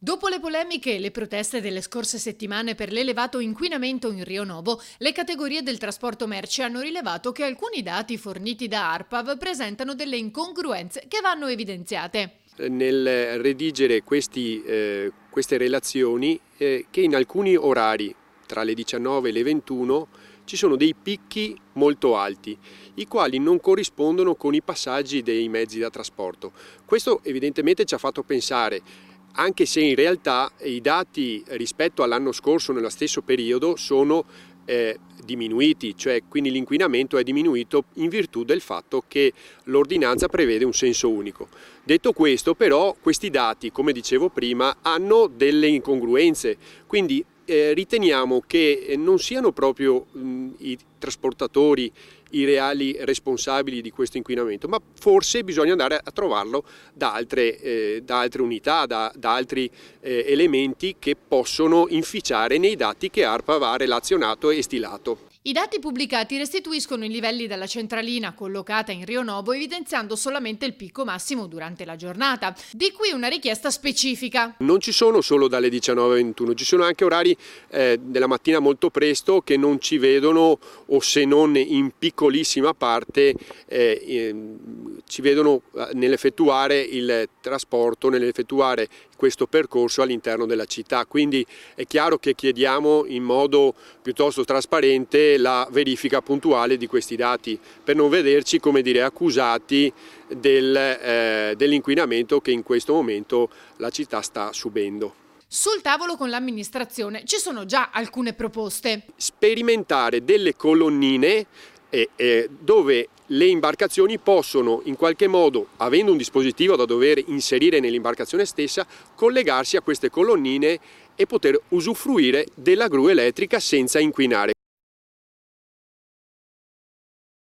Dopo le polemiche e le proteste delle scorse settimane per l'elevato inquinamento in Rio Novo, le categorie del trasporto merci hanno rilevato che alcuni dati forniti da ARPAV presentano delle incongruenze che vanno evidenziate. Nel redigere queste relazioni che in alcuni orari, tra le 19 e le 21, ci sono dei picchi molto alti, i quali non corrispondono con i passaggi dei mezzi da trasporto. Questo evidentemente ci ha fatto pensare, anche se in realtà i dati rispetto all'anno scorso nello stesso periodo sono diminuiti, cioè quindi l'inquinamento è diminuito in virtù del fatto che l'ordinanza prevede un senso unico. Detto questo, però, questi dati, come dicevo prima, hanno delle incongruenze, quindi riteniamo che non siano proprio i trasportatori i reali responsabili di questo inquinamento, ma forse bisogna andare a trovarlo da altre unità, da altri elementi che possono inficiare nei dati che ARPAV ha relazionato e stilato. I dati pubblicati restituiscono i livelli della centralina collocata in Rio Novo, evidenziando solamente il picco massimo durante la giornata. Di qui una richiesta specifica. Non ci sono solo dalle 19 alle 21, ci sono anche orari della mattina molto presto che non ci vedono, o se non in piccolissima parte, ci vedono nell'effettuare il trasporto, nell'effettuare questo percorso all'interno della città. Quindi è chiaro che chiediamo in modo piuttosto trasparente la verifica puntuale di questi dati, per non vederci, come dire, accusati dell'inquinamento che in questo momento la città sta subendo. Sul tavolo con l'amministrazione ci sono già alcune proposte. Sperimentare delle colonnine dove le imbarcazioni possono in qualche modo, avendo un dispositivo da dover inserire nell'imbarcazione stessa, collegarsi a queste colonnine e poter usufruire della gru elettrica senza inquinare.